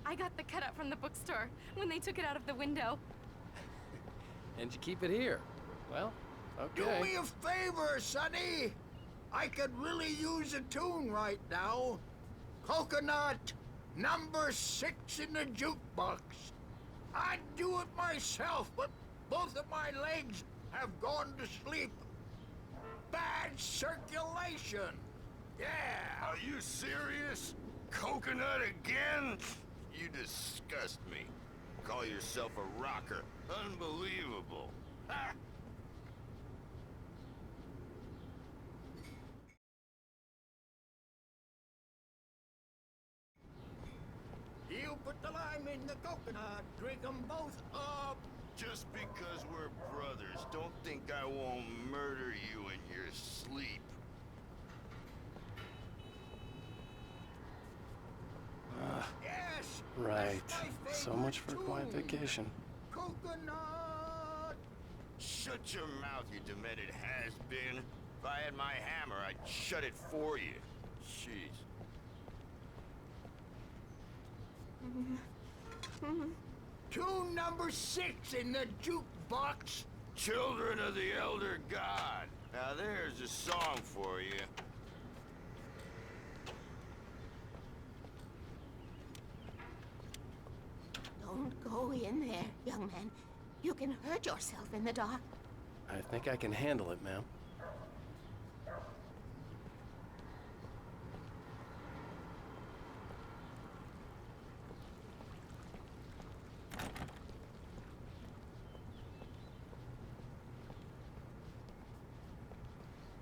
I got the cutout from the bookstore when they took it out of the window. And you keep it here. Well, okay. Do me a favor, Sonny. I could really use a tune right now. Coconut, number 6 in the jukebox. I'd do it myself, but both of my legs have gone to sleep. Bad circulation. Yeah. Are you serious? Coconut again? You disgust me. Call yourself a rocker. Unbelievable. Ha! You put the lime in the coconut, drink them both up. Just because we're brothers, don't think I won't murder you in your sleep. Yes. Right. That's my So much for a favorite quiet tune. vacation. Coconut. Shut your mouth, you demented has-been. If I had my hammer, I'd shut it for you. Jeez. Tune number 6 in the jukebox. Children of the Elder God. Now there's a song for you. Don't go in there, young man. You can hurt yourself in the dark. I think I can handle it, ma'am.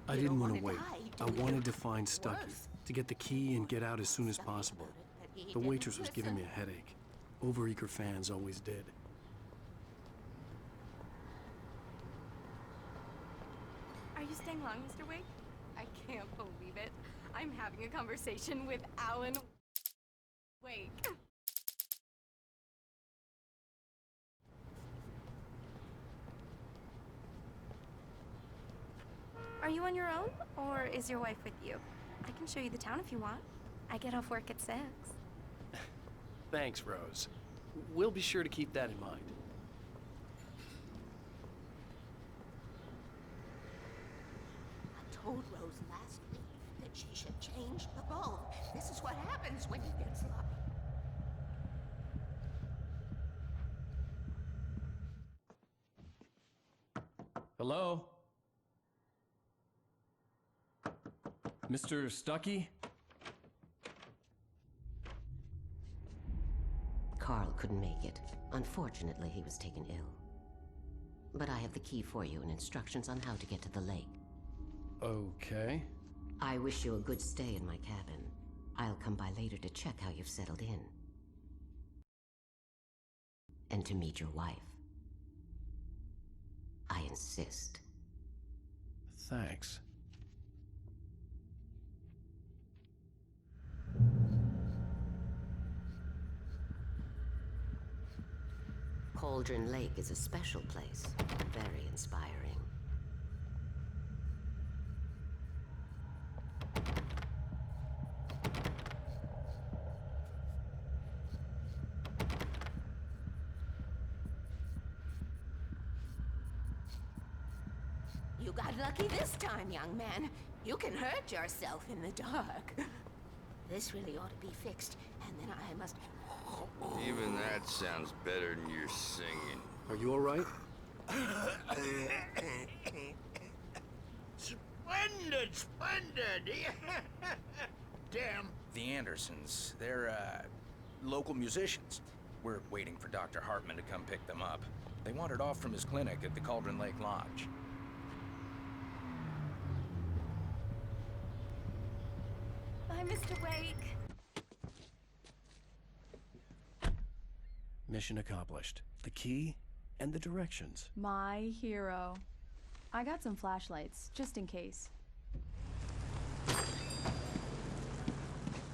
I You didn't don't want to wanna wait. die, I do you? wanted to find Stucky, Worse. to get the key and get out as soon as Something possible. about it, but he The didn't waitress was giving me a listen. headache. Overeager fans always did. Are you staying long, Mr. Wake? I can't believe it. I'm having a conversation with Alan Wake. Are you on your own, or is your wife with you? I can show you the town if you want. I get off work at 6. Thanks, Rose. We'll be sure to keep that in mind. I told Rose last week that she should change the bulb. This is what happens when you get sloppy. Hello? Mr. Stucky? Carl couldn't make it. Unfortunately, he was taken ill. But I have the key for you and instructions on how to get to the lake. Okay. I wish you a good stay in my cabin. I'll come by later to check how you've settled in. And to meet your wife. I insist. Thanks. Cauldron Lake is a special place. Very inspiring. You got lucky this time, young man. You can hurt yourself in the dark. This really ought to be fixed, and then I must... Even that sounds better than your singing. Are you all right? Splendid, splendid. Damn. The Andersons, they're, local musicians. We're waiting for Dr. Hartman to come pick them up. They wandered off from his clinic at the Cauldron Lake Lodge. Bye, Mr. Wake. Mission accomplished. The key and the directions. My hero. I got some flashlights, just in case.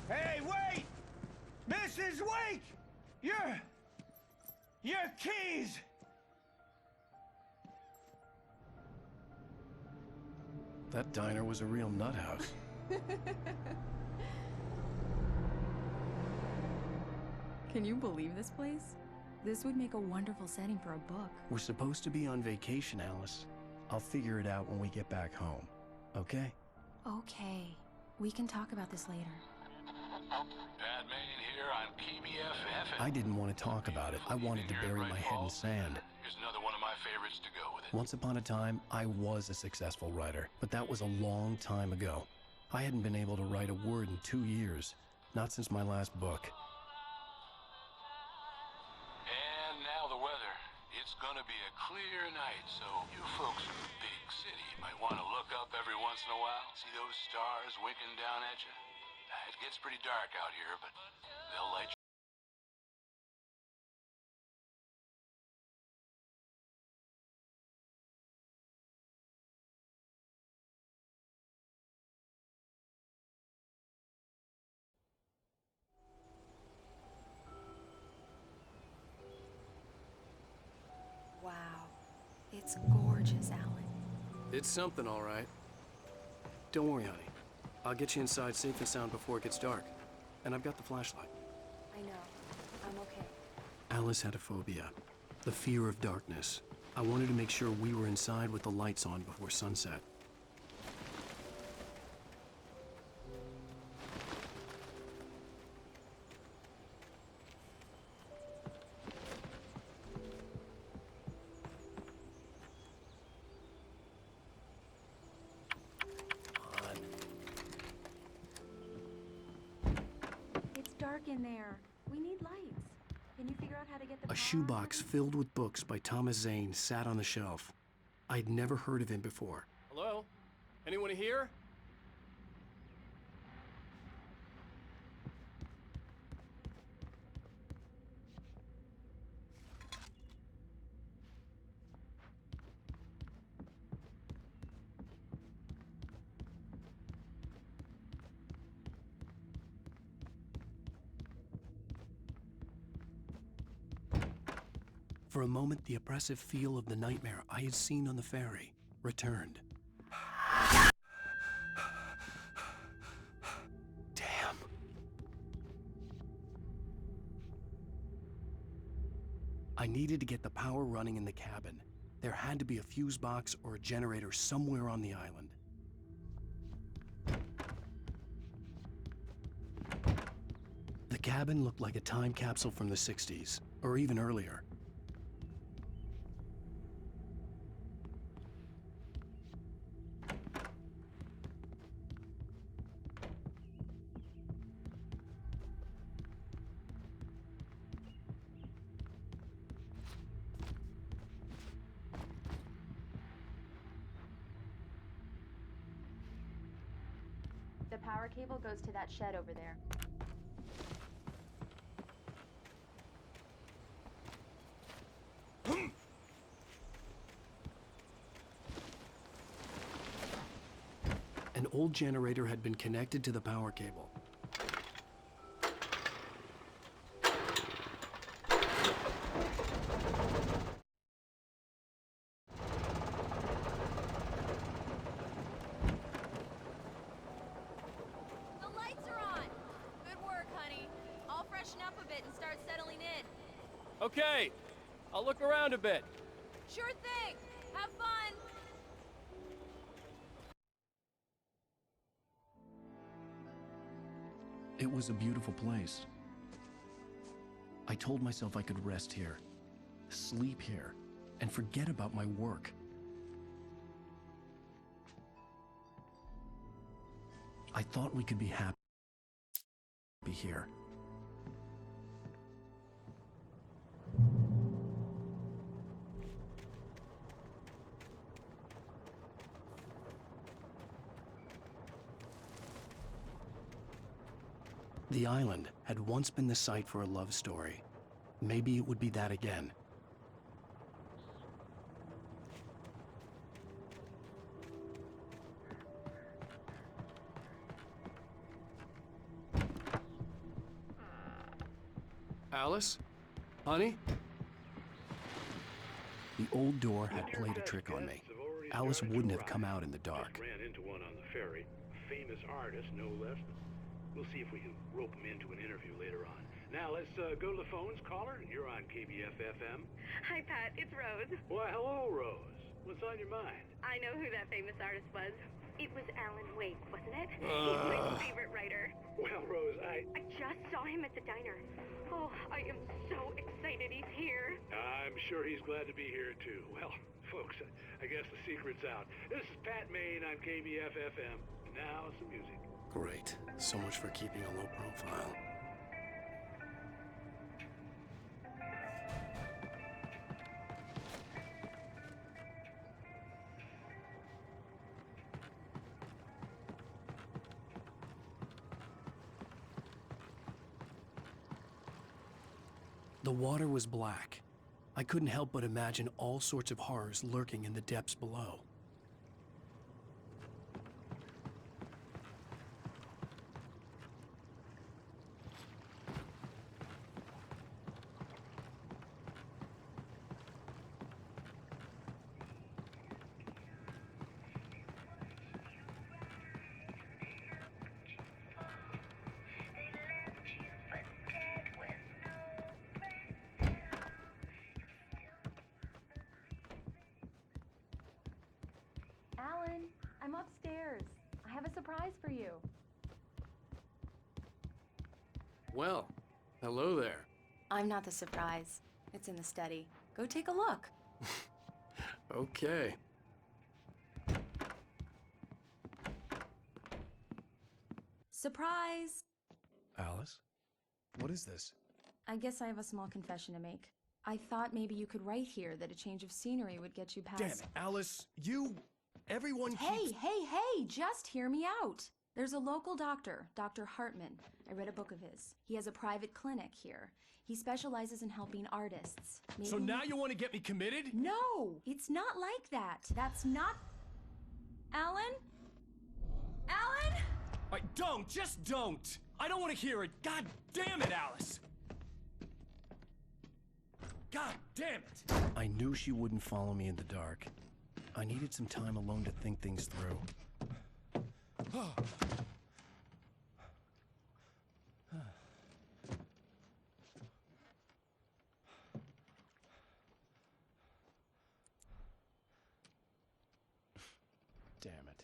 Hey, wait! Mrs. Wake! Your keys! That diner was a real nut house. Can you believe this place? This would make a wonderful setting for a book. We're supposed to be on vacation, Alice. I'll figure it out when we get back home, okay? Okay. We can talk about this later. Batman here on KBFF. I didn't want to talk about it. I wanted to bury my head in sand. Here's another one of my favorites to go with it. Once upon a time, I was a successful writer, but that was a long time ago. I hadn't been able to write a word in 2 years, not since my last book. And now the weather. It's gonna be a clear night, so you folks in the big city might want to look up every once in a while. See those stars winking down at you? It gets pretty dark out here, but they'll light you. Wow. It's gorgeous, Alan. It's something, all right. Don't worry, honey. I'll get you inside safe and sound before it gets dark. And I've got the flashlight. I know. I'm okay. Alice had a phobia, the fear of darkness. I wanted to make sure we were inside with the lights on before sunset. It's dark in there. We need lights. Can you figure out how to get the A power shoebox on? filled with books by Thomas Zane sat on the shelf. I'd never heard of him before. Hello? Anyone here? For a moment, the oppressive feel of the nightmare I had seen on the ferry returned. Damn. I needed to get the power running in the cabin. There had to be a fuse box or a generator somewhere on the island. The cabin looked like a time capsule from the 60s, or even earlier. The power cable goes to that shed over there. An old generator had been connected to the power cable. The lights are on! Good work, honey. I'll freshen up a bit and start settling in. Okay, I'll look around a bit. Sure thing! Have fun! It was a beautiful place. I told myself I could rest here, sleep here, and forget about my work. I thought we could be happy here. The island had once been the site for a love story. Maybe it would be that again. Alice? Honey? The old door had played a trick on me. Alice wouldn't have come out in the dark. Ran into one on the ferry. A famous artist, no less. We'll see if we can rope him into an interview later on. Now let's go to the phones. Caller, you're on KBF-FM. Hi, Pat. It's Rose. Why, hello, Rose. What's on your mind? I know who that famous artist was. It was Alan Wake, wasn't it? He's my favorite writer. Well, Rose, I just saw him at the diner. Oh, I am so excited he's here. I'm sure he's glad to be here, too. Well, folks, I guess the secret's out. This is Pat Maine on KBF-FM. Now, some music. Great. So much for keeping a low profile. The water was black. I couldn't help but imagine all sorts of horrors lurking in the depths below. Alan, I'm upstairs. I have a surprise for you. Well, hello there. I'm not the surprise. It's in the study. Go take a look. Okay. Surprise! Alice? What is this? I guess I have a small confession to make. I thought maybe you could write here that a change of scenery would get you past... Damn it, Alice, everyone Hey, keeps... hey, just hear me out. There's a local doctor, Dr. Hartman. I read a book of his. He has a private clinic here. He specializes in helping artists. Maybe... So now you want to get me committed? No, it's not like that. That's not... Alan? Alan? Just don't! I don't want to hear it! God damn it, Alice! God damn it! I knew she wouldn't follow me in the dark. I needed some time alone to think things through. Damn it.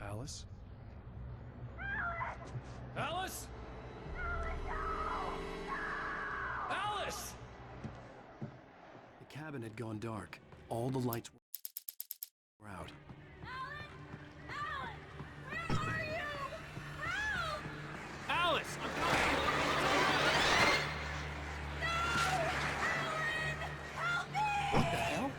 Alice? Alice? Alice! The cabin had gone dark. All the lights were out. Alan! Where are you? Help! Alice! I'm coming! Help me! What the hell?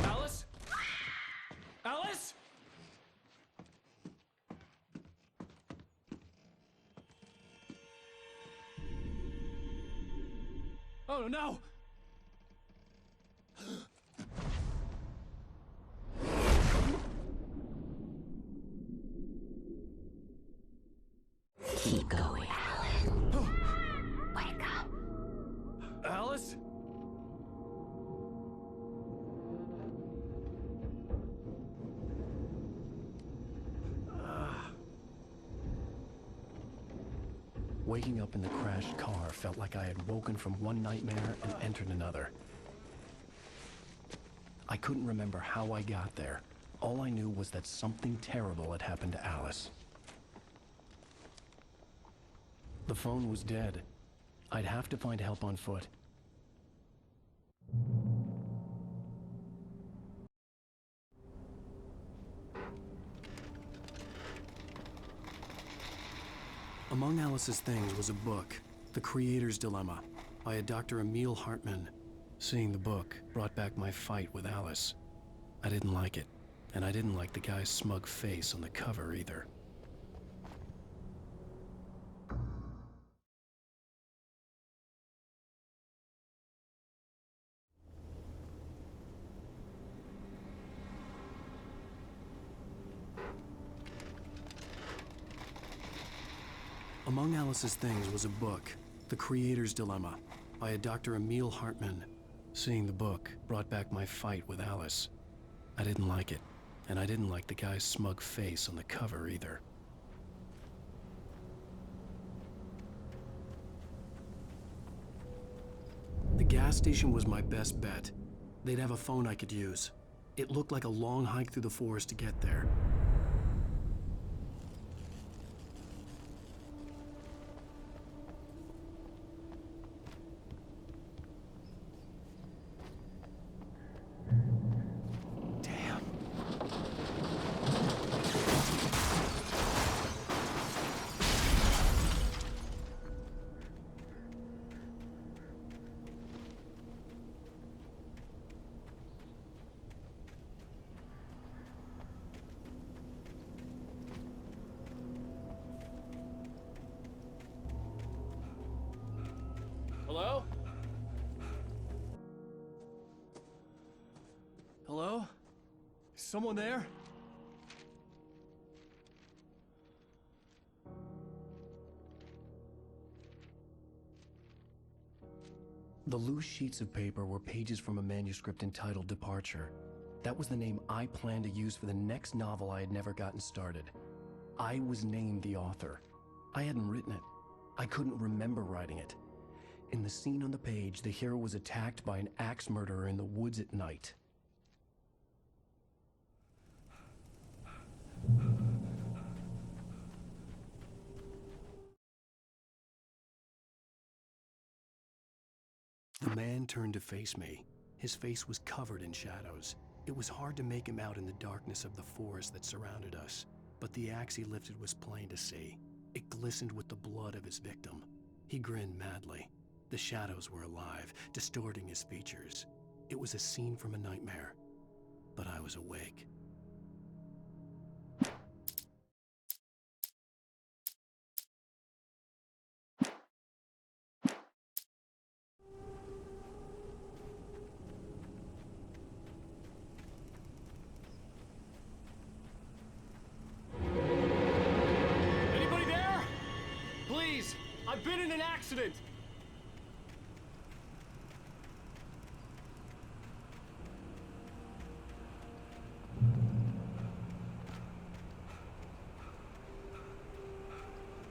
Alice? Alice? Oh no! Keep going, Alan. Wake up. Alice? Waking up in the crashed car felt like I had woken from one nightmare and entered another. I couldn't remember how I got there. All I knew was that something terrible had happened to Alice. The phone was dead. I'd have to find help on foot. Among Alice's things was a book, The Creator's Dilemma, by a Dr. Emil Hartman. Seeing the book brought back my fight with Alice. I didn't like it, and I didn't like the guy's smug face on the cover either. Among Alice's things was a book, The Creator's Dilemma, by a Dr. Emil Hartman. Seeing the book brought back my fight with Alice. I didn't like it, and I didn't like the guy's smug face on the cover either. The gas station was my best bet. They'd have a phone I could use. It looked like a long hike through the forest to get there. Hello? Hello? Is someone there? The loose sheets of paper were pages from a manuscript entitled Departure. That was the name I planned to use for the next novel I had never gotten started. I was named the author. I hadn't written it. I couldn't remember writing it. In the scene on the page, the hero was attacked by an axe murderer in the woods at night. The man turned to face me. His face was covered in shadows. It was hard to make him out in the darkness of the forest that surrounded us, but the axe he lifted was plain to see. It glistened with the blood of his victim. He grinned madly. The shadows were alive, distorting his features. It was a scene from a nightmare, but I was awake. Anybody there? Please, I've been in an accident.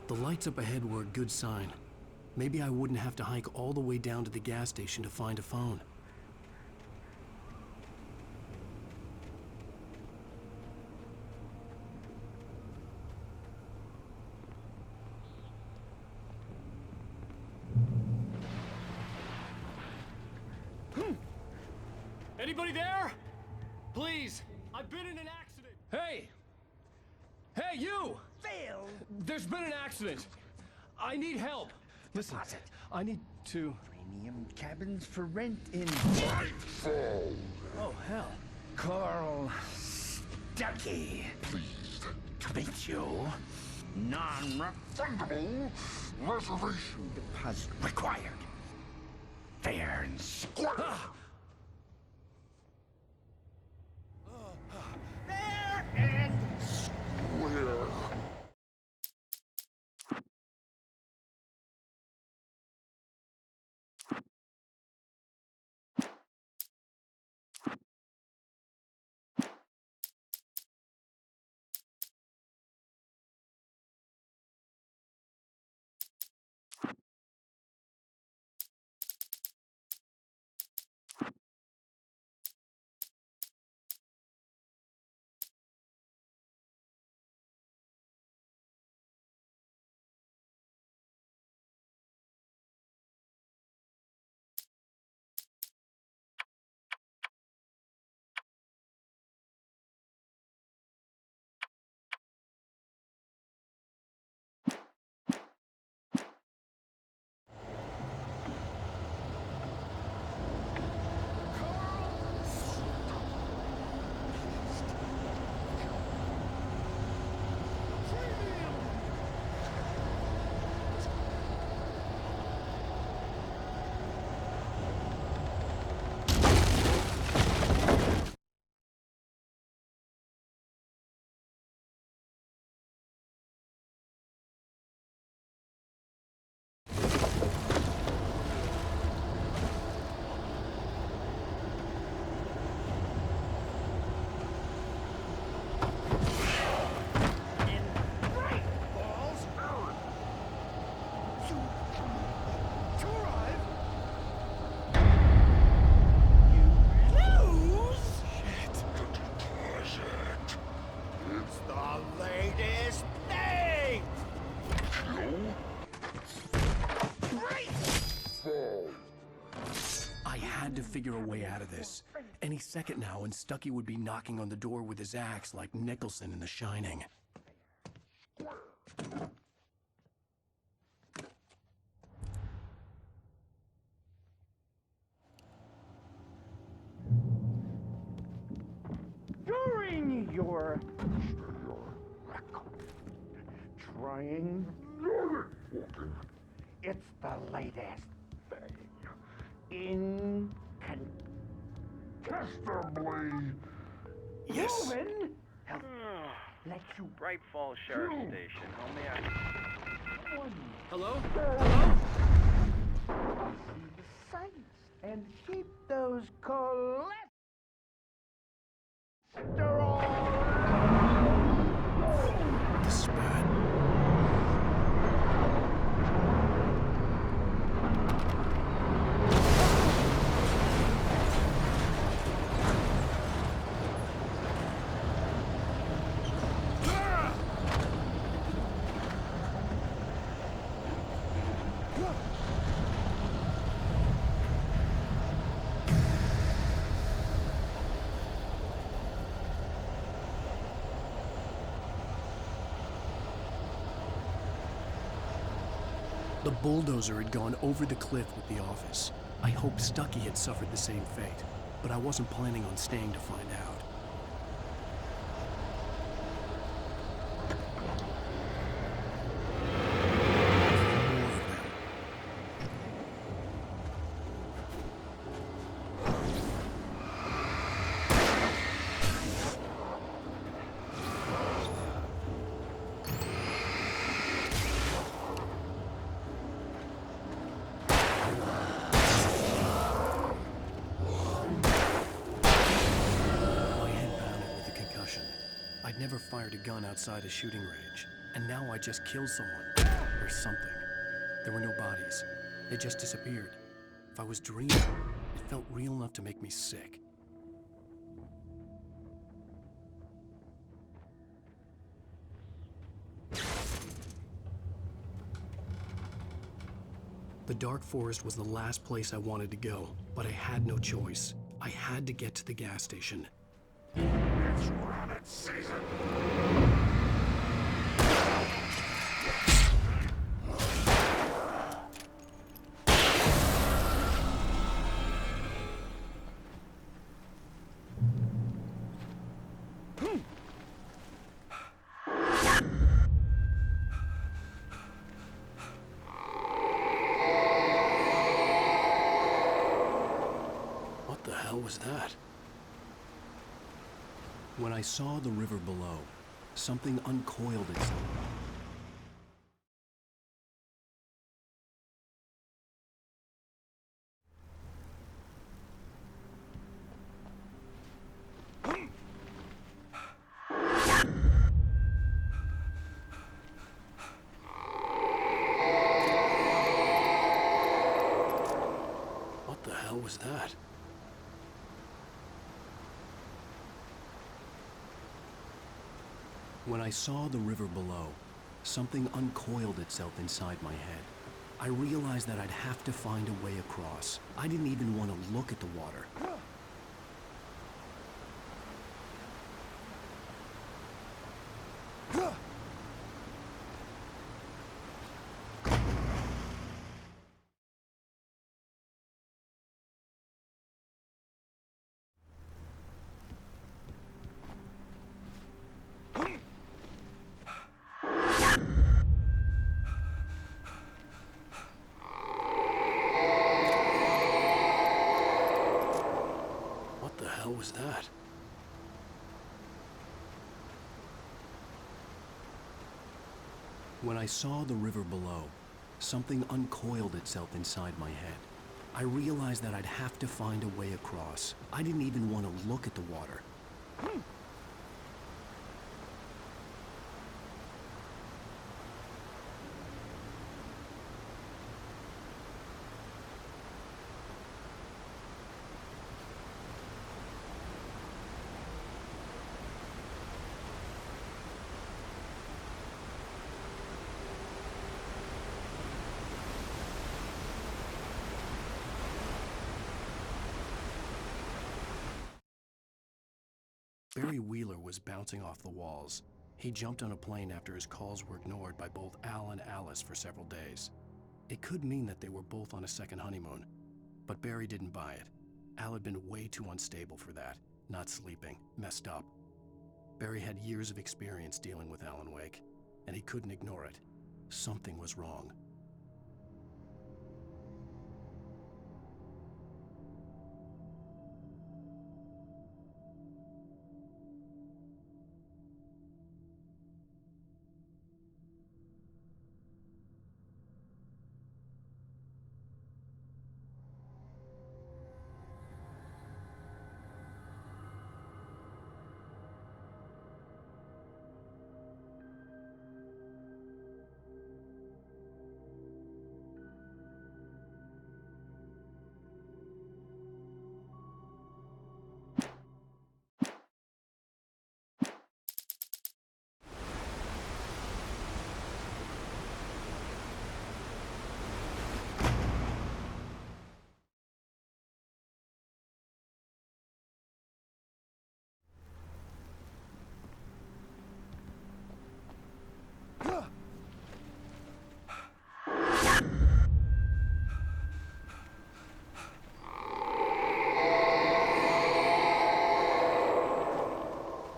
The lights up ahead were a good sign. Maybe I wouldn't have to hike all the way down to the gas station to find a phone. Anybody there? Please, I've been in an accident. Hey! Hey, you! Phil! There's been an accident. I need help. Listen, Deposit. I need to... Premium cabins for rent in Nightfall. Oh, hell. Carl Stuckey. Pleased To meet you. Non-refundable reservation. deposit required. Fair and square. Fair and Where? had to figure a way out of this. Any second now, and Stucky would be knocking on the door with his axe like Nicholson in The Shining. During your trying, it's the latest thing. Incontestably Yes. proven. Let you Bright Falls Sheriff Station. Only I... Hello? see the sights and keep those cholesterol. This is bad. The bulldozer had gone over the cliff with the office. I hoped Stucky had suffered the same fate, but I wasn't planning on staying to find out. More of them. I'd never fired a gun outside a shooting range, and now I just killed someone. Or something. There were no bodies. They just disappeared. If I was dreaming, it felt real enough to make me sick. The dark forest was the last place I wanted to go, but I had no choice. I had to get to the gas station. It's rabbit season. What the hell was that? When I saw the river below, something uncoiled itself. What the hell was that? When I saw the river below, something uncoiled itself inside my head. I realized that I'd have to find a way across. I didn't even want to look at the water. What the hell was that? When I saw the river below, something uncoiled itself inside my head. I realized that I'd have to find a way across. I didn't even want to look at the water. Barry Wheeler was bouncing off the walls. He jumped on a plane after his calls were ignored by both Al and Alice for several days. It could mean that they were both on a second honeymoon, but Barry didn't buy it. Al had been way too unstable for that, not sleeping, messed up. Barry had years of experience dealing with Alan Wake, and he couldn't ignore it. Something was wrong.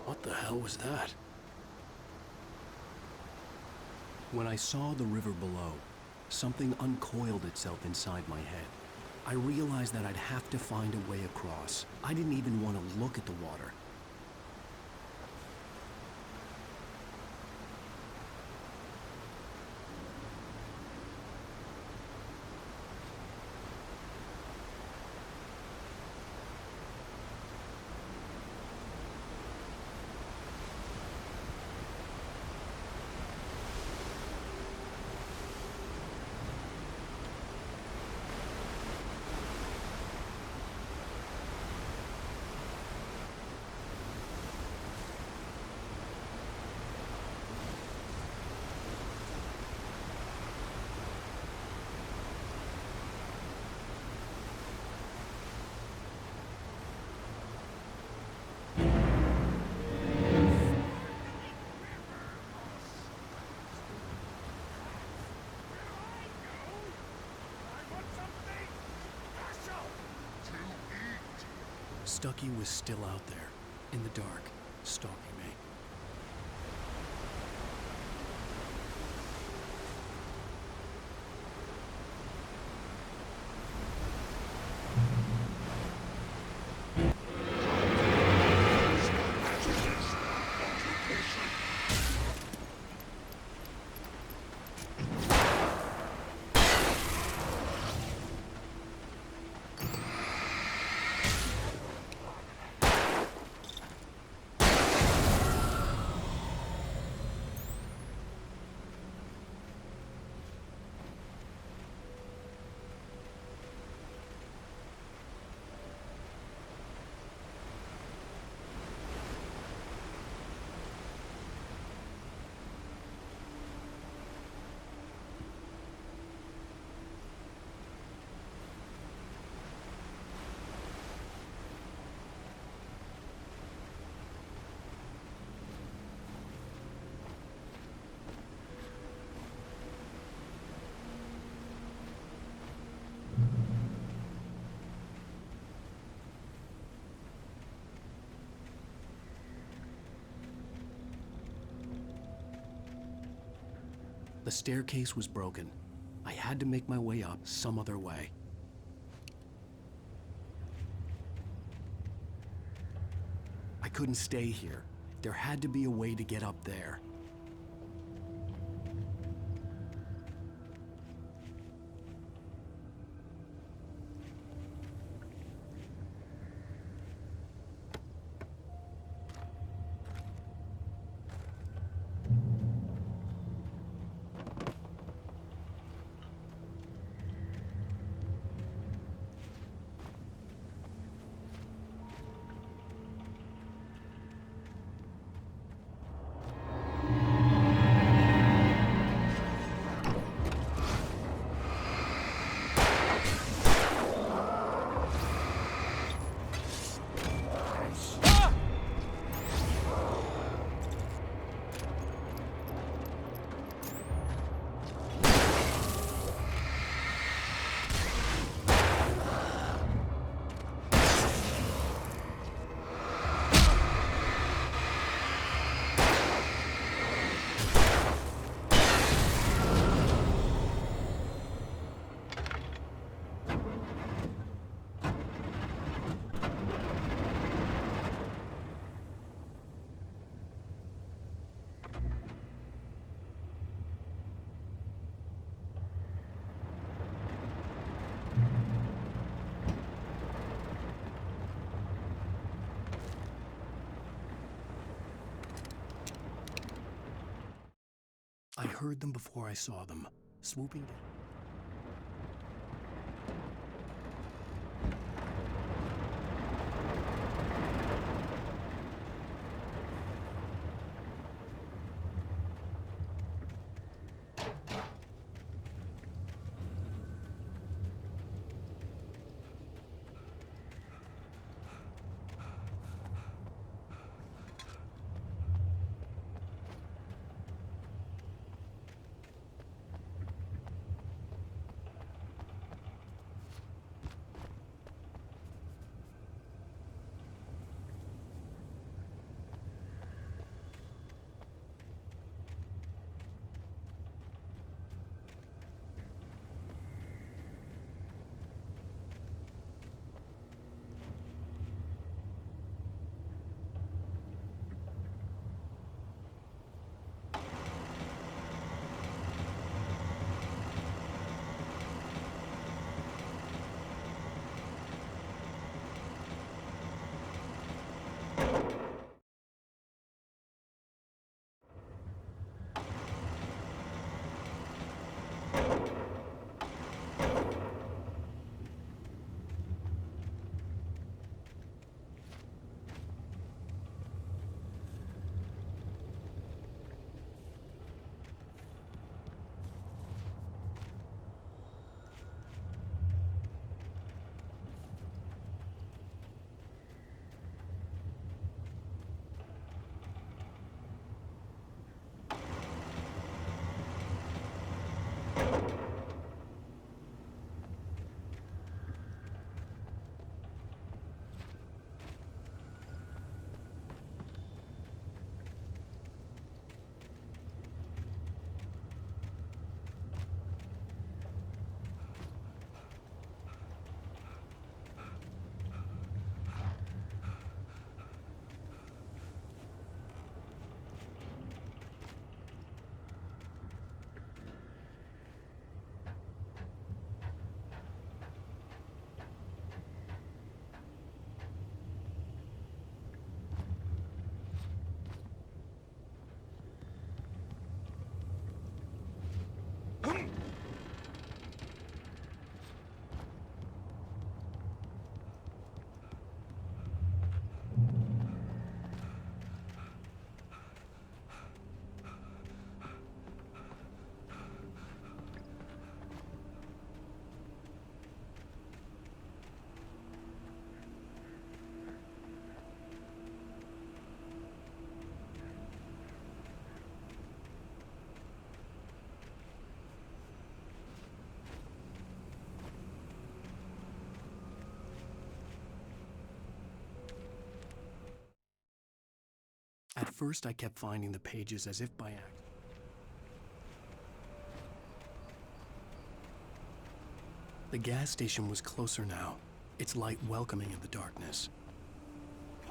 What the hell was that? When I saw the river below, something uncoiled itself inside my head. I realized that I'd have to find a way across. I didn't even want to look at the water. Stucky was still out there, in the dark, stalking me. The staircase was broken. I had to make my way up some other way. I couldn't stay here. There had to be a way to get up there. heard them before I saw them, swooping down. At first, I kept finding the pages as if by accident. The gas station was closer now, its light welcoming in the darkness.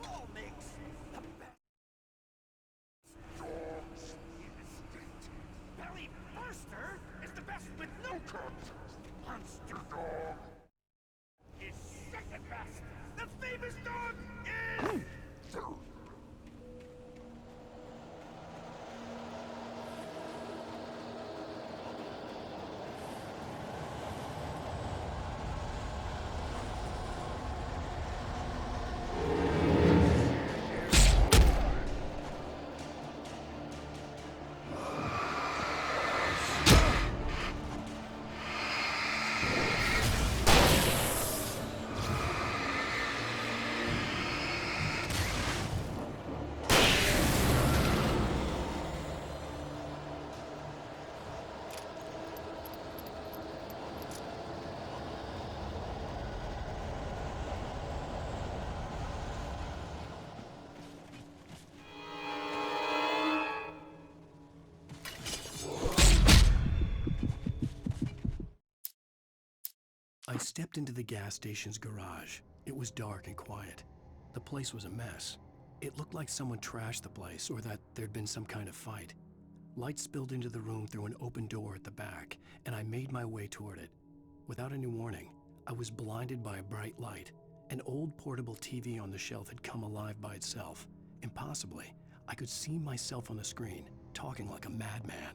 Paul makes the best dogs in the state. Barry Burster is the best with no contest. Monster Dog is second best. The famous dog is... I stepped into the gas station's garage. It was dark and quiet. The place was a mess. It looked like someone trashed the place or that there'd been some kind of fight. Light spilled into the room through an open door at the back, and I made my way toward it. Without any warning, I was blinded by a bright light. An old portable TV on the shelf had come alive by itself. Impossibly, I could see myself on the screen, talking like a madman.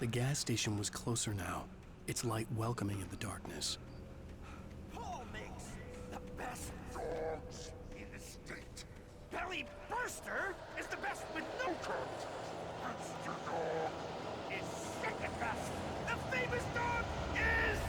The gas station was closer now, its light welcoming in the darkness. Paul makes the best dogs in the state. Belly Burster is the best with no curves. Monster Dog is second best. The famous dog is...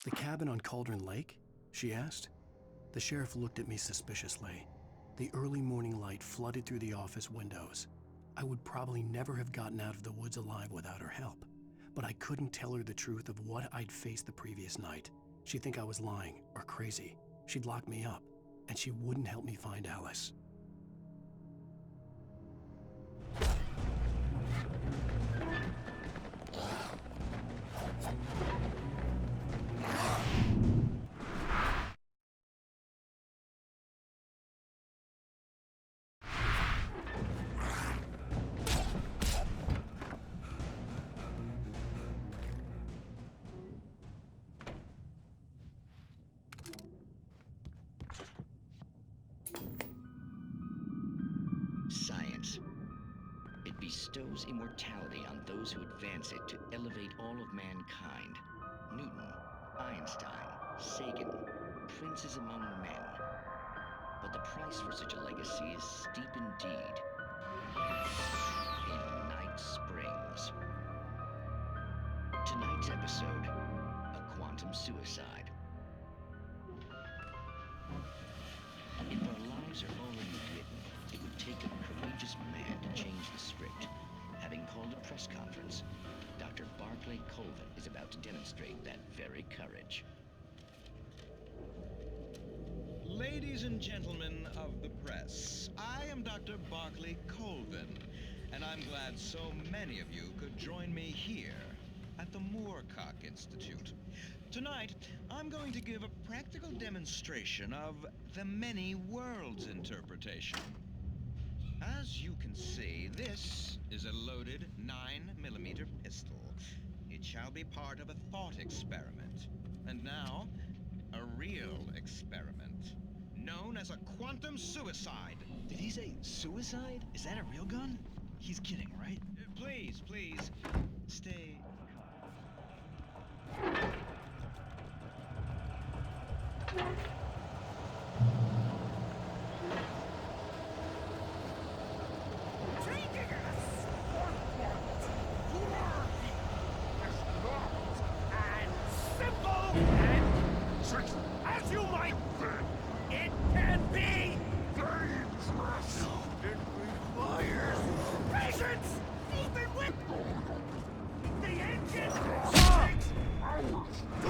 The cabin on Cauldron Lake? She asked. The sheriff looked at me suspiciously. The early morning light flooded through the office windows. I would probably never have gotten out of the woods alive without her help, but I couldn't tell her the truth of what I'd faced the previous night. She'd think I was lying or crazy. She'd lock me up, and she wouldn't help me find Alice. Science. It bestows immortality on those who advance it to elevate all of mankind. Newton, Einstein, Sagan, princes among men. But the price for such a legacy is steep indeed. In Night Springs. Tonight's episode, a quantum suicide. If our lives are already written, it would take a courageous man to change the script. Having called a press conference, Dr. Barclay Colvin is about to demonstrate that very courage. Ladies and gentlemen of the press, I am Dr. Barclay Colvin, and I'm glad so many of you could join me here at the Moorcock Institute. Tonight, I'm going to give a practical demonstration of the many worlds interpretation. As you can see, this is a loaded 9mm pistol. It shall be part of a thought experiment. And now, a real experiment, known as a quantum suicide. Did he say suicide? Is that a real gun? He's kidding, right? Please, stay as you might think, it can be dangerous. It requires patience, even with the engine 6 hours to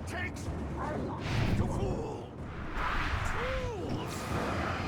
Takes to cool. Tools.